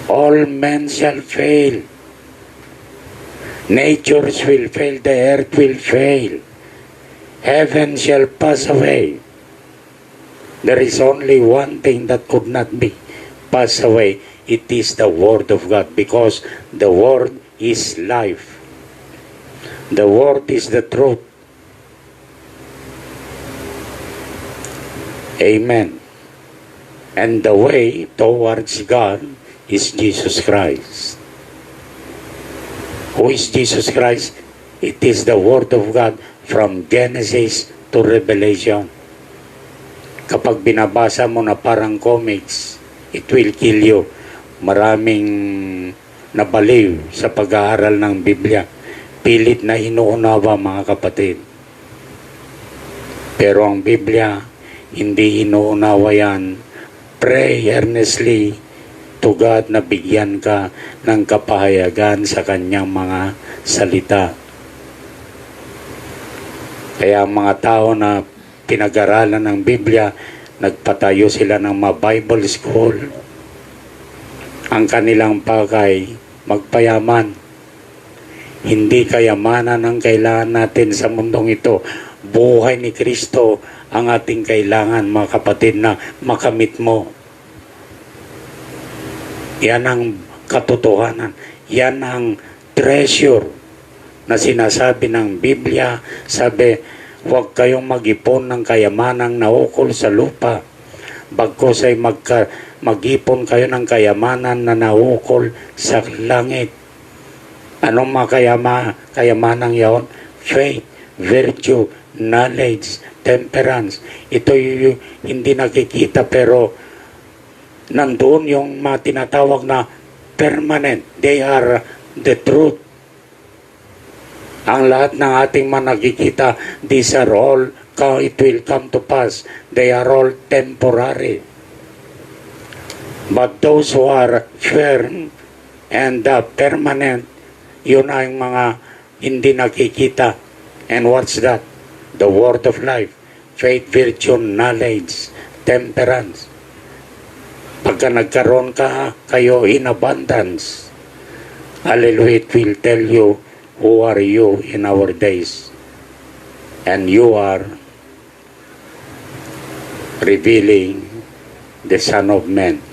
All men shall fail. Nature will fail, the earth will fail. Heaven shall pass away. There is only one thing that could not be passed away. It is the Word of God, because the Word is life. The Word is the truth. Amen. And the way towards God is Jesus Christ. Who is Jesus Christ? It is the Word of God from Genesis to Revelation. Kapag binabasa mo na parang comics, it will kill you. Maraming nabaliw sa pag-aaral ng Biblia. Pilit na inuunawa, mga kapatid. Pero ang Biblia, hindi inuunawa yan. Pray earnestly to God na bigyan ka ng kapahayagan sa kanyang mga salita. Kaya ang mga tao na pinag-aralan ng Biblia, nagpatayo sila ng mga Bible school. Ang kanilang pakay, magpayaman. Hindi kayamanan ang kailangan natin sa mundong ito. Buhay ni Kristo ang ating kailangan, mga kapatid, na makamit mo. Yan ang katotohanan. Yan ang treasure na sinasabi ng Biblia. Sabi, huwag kayong mag-ipon ng kayamanang naukol sa lupa. Bagkus ay mag-ipon kayo ng kayamanan na naukol sa langit. Anong mga kayamanang yaon? Faith, virtue, knowledge, temperance. Ito yung hindi nakikita pero nandoon yung mga tinatawag na permanent. They are the truth. Ang lahat ng ating mga nakikita, these are all, it will come to pass. They are all temporary. But those who are firm and permanent, yun ang mga hindi nakikita. And what's that? The word of life. Faith, virtue, knowledge, temperance. Pagka nagkaroon kayo in abundance, hallelujah, it will tell you who are you in our days. And you are revealing the Son of Man.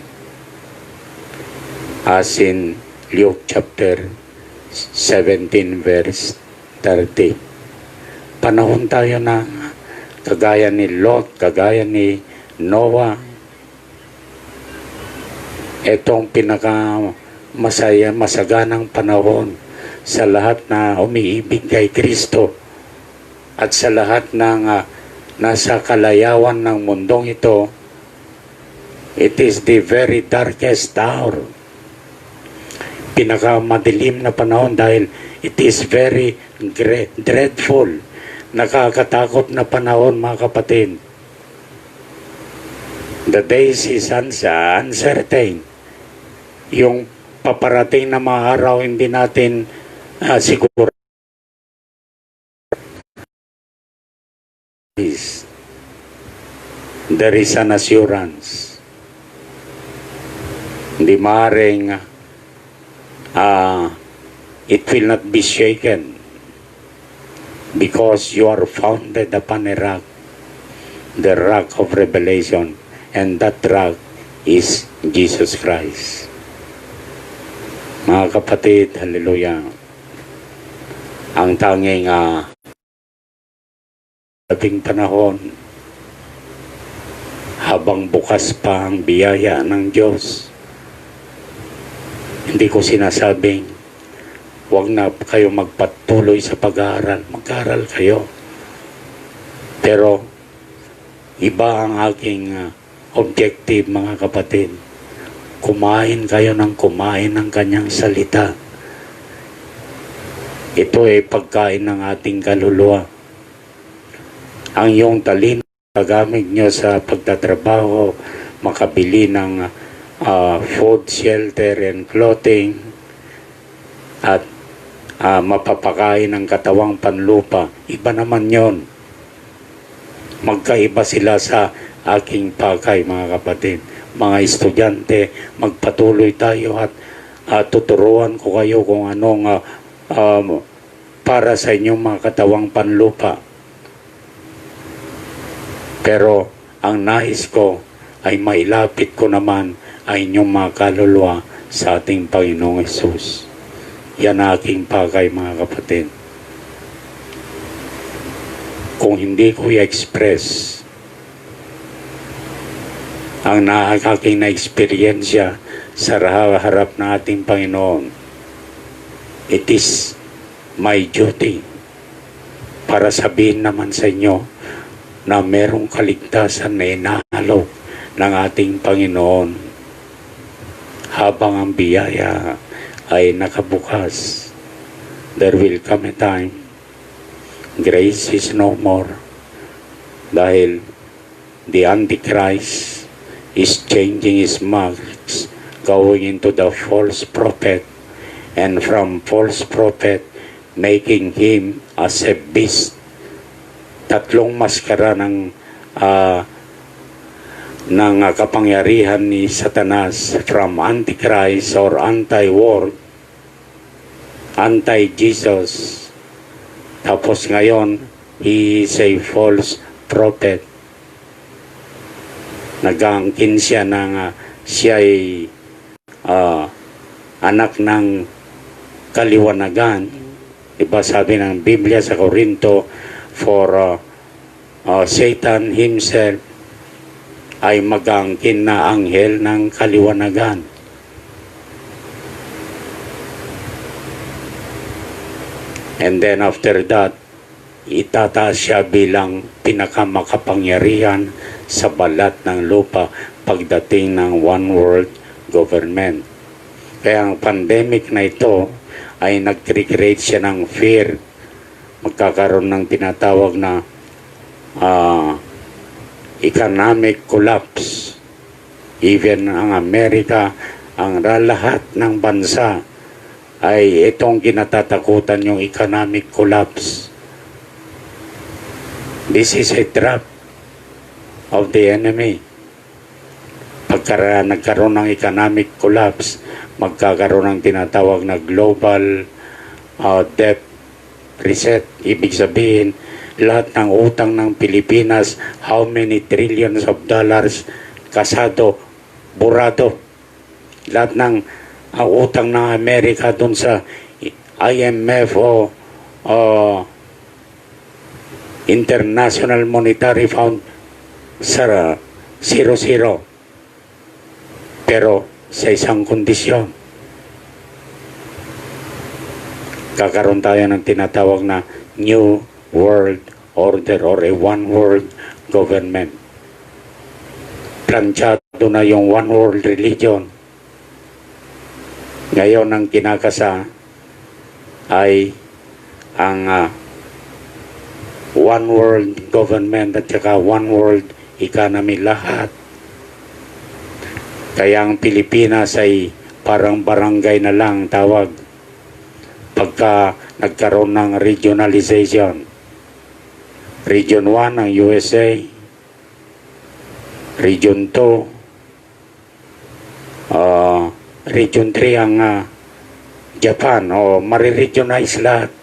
As in Luke chapter 17 verse 30. Panahon tayo na kagaya ni Lot, kagaya ni Noah. Itong masaganang panahon sa lahat na umiibig kay Kristo at sa lahat ng nasa kalayawan ng mundong ito. It is the very darkest hour. Pinakamadilim na panahon dahil it is very dreadful. Nakakatakot na panahon, mga kapatid. The days is uncertain. Yung paparating na mga araw, hindi natin siguro. There is an assurance. Hindi maaaring it will not be shaken because you are founded upon a rock, the rock of revelation, and that rock is Jesus Christ. Mga kapatid, hallelujah. Ang tanging dating panahon, habang bukas pa ang biyaya ng Diyos, hindi ko sinasabing huwag na kayo magpatuloy sa pag-aaral. Mag-aaral kayo. Pero iba ang aking objective, mga kapatid. Kumain kayo ng kumain ng kanyang salita. Ito ay pagkain ng ating kaluluwa. Ang iyong talino gagamit nyo sa pagtatrabaho, makabili ng food, shelter, and clothing, at mapapakain ng katawang panlupa. Iba naman yon. Magkaiba sila sa aking pakay, mga kapatid. Mga estudyante, magpatuloy tayo at tuturuan ko kayo kung anong para sa inyong mga katawang panlupa. Pero ang nais ko ay mailapit ko naman ay inyong mga kaluluwa sa ating Panginoong Hesus. Yan ang aking pakay, mga kapatid. Kung hindi ko i-express ang aking na-experiensya sa harap ng ating Panginoon, it is my duty para sabihin naman sa inyo na merong kaligtasan na inaalok ng ating Panginoon habang ang biyaya ay nakabukas. There will come a time grace is no more dahil the Antichrist is changing his marks, going into the false prophet, and from false prophet making him as a beast. Tatlong maskara ng kapangyarihan ni Satanas, from Antichrist or anti-world, anti-Jesus. Tapos ngayon, he is a false prophet. Nag-aangkin siya ng siya ay anak ng kaliwanagan. Diba sabi ng Biblia sa Korinto, for Satan himself ay mag-aangkin na anghel ng kaliwanagan. And then after that, itataas siya bilang pinakamakapangyarihan sa balat ng lupa pagdating ng one world government. Kaya ang pandemic na ito ay nag-create siya ng fear. Magkakaroon ng tinatawag na economic collapse. Even ang Amerika, ang lahat ng bansa ay itong kinatatakutan yung economic collapse. This is a trap of the enemy. Pagka nagkaroon ng economic collapse, magkakaroon ng tinatawag na global debt reset. Ibig sabihin, lahat ng utang ng Pilipinas, how many trillions of dollars, kasado, burado. Lahat ng utang ng Amerika dun sa IMF o International Monetary Fund sa 0-0. Pero sa isang kondisyon, kakaroon tayo ng tinatawag na New World Order or a One World Government. Planchado na yung One World Religion. Ngayon ang kinakasa ay ang One World Government at saka One World Economy lahat. Kaya ang Pilipinas ay parang barangay na lang tawag pagka nagkaroon ng regionalization. Region 1 ang USA, Region 2, Region 3 ang Japan, o mariregionize lahat.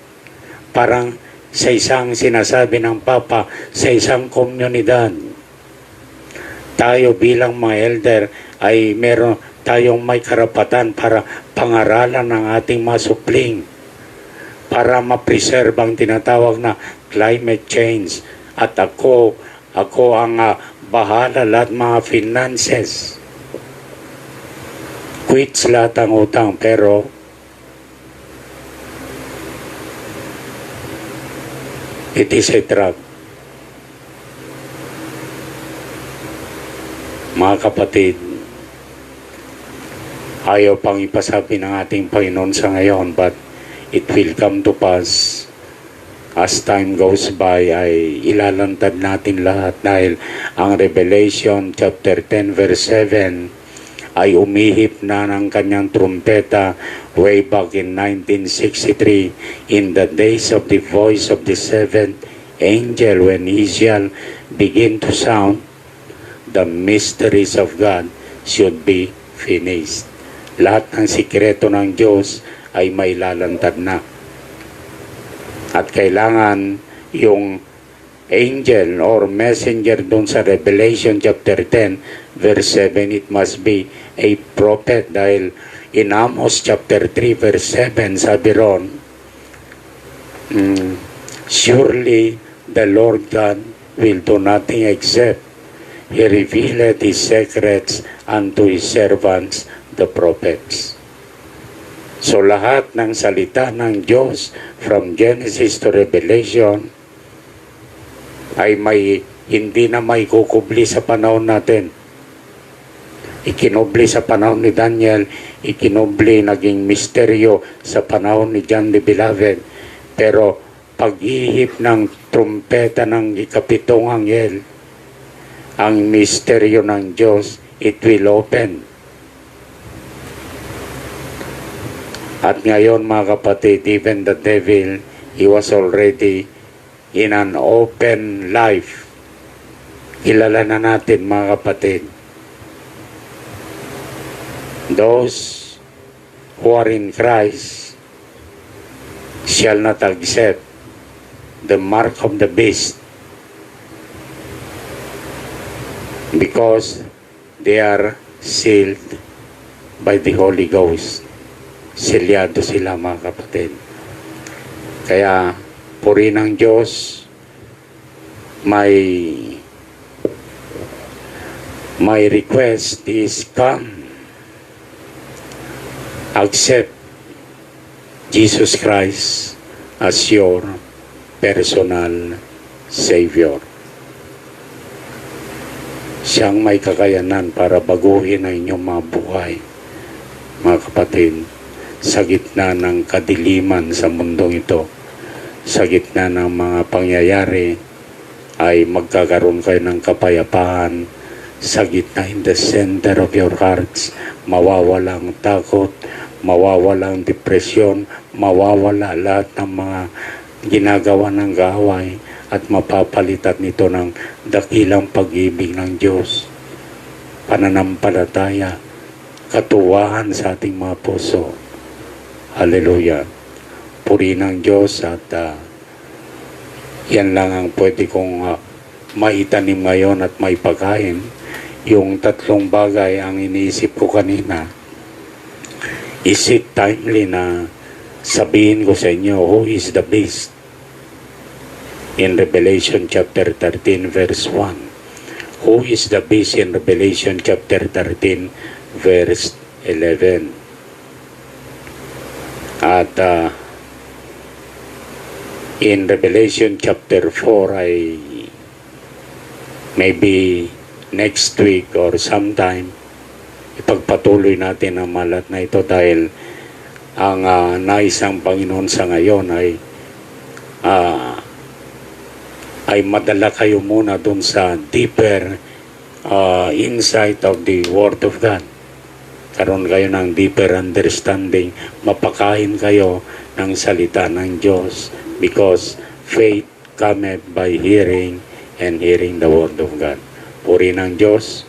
Parang sa isang sinasabi ng Papa, sa isang komunidad. Tayo bilang mga elder ay meron tayong may karapatan para pangaralan ng ating mga supling, para ma-preserve ang tinatawag na climate change. At ako ang bahala lahat mga finances. Quits lahat ang utang, pero it is a trap. Mga kapatid, ayaw pang ipasabi ng ating Panginoon sa ngayon, but it will come to pass as time goes by ay ilalantad natin lahat dahil ang Revelation chapter 10 verse 7 ay umihip na ng kanyang trumpeta way back in 1963 in the days of the voice of the seventh angel when he shall begin to sound, the mysteries of God should be finished. Lahat ng sikreto ng Diyos ay may lalantad na. At kailangan yung angel or messenger doon sa Revelation chapter 10 verse 7, it must be a prophet dahil in Amos chapter 3 verse 7 sabi ron, surely the Lord God will do nothing except He revealed His secrets unto His servants the prophets. So lahat ng salita ng Diyos from Genesis to Revelation ay hindi na may kukubli sa panahon natin. Ikinubli sa panahon ni Daniel, ikinubli, naging misteryo sa panahon ni John the Beloved. Pero pag-ihip ng trumpeta ng ikapitong anghel, ang misteryo ng Diyos, it will open. At ngayon mga kapatid, even the devil, he was already in an open life. Kilala na natin mga kapatid. Those who are in Christ shall not accept the mark of the beast because they are sealed by the Holy Ghost. Silyado sila mga kapatid. Kaya puri ng Diyos, my request is come, accept Jesus Christ as your personal Savior. Siyang may kakayanan para baguhin ang inyong mga buhay, mga kapatid, sa gitna ng kadiliman sa mundong ito. Sa gitna ng mga pangyayari ay magkakaroon kayo ng kapayapaan. Sa gitna, in the center of your hearts, mawawala ang takot, mawawala ang depresyon, mawawala lahat ng mga ginagawa ng gaaway at mapapalitan nito ng dakilang pag-ibig ng Diyos, pananampalataya, katuwaan sa ating mga puso. Hallelujah. Puri ng Diyos at yan lang ang pwede kong maitanim ngayon at may pagkain. Yung tatlong bagay ang iniisip ko kanina. Is it timely na sabihin ko sa inyo who is the beast? In Revelation chapter 13 verse 1. Who is the beast in Revelation chapter 13 verse 11? At in Revelation chapter 4 ay maybe next week or sometime ipagpatuloy natin ang malat na ito dahil ang nais ng Panginoon sa ngayon ay madala kayo muna dun sa deeper insight of the Word of God. Karoon kayo ng deeper understanding, mapakain kayo ng salita ng Diyos because faith cometh by hearing and hearing the Word of God. Puri ng Diyos,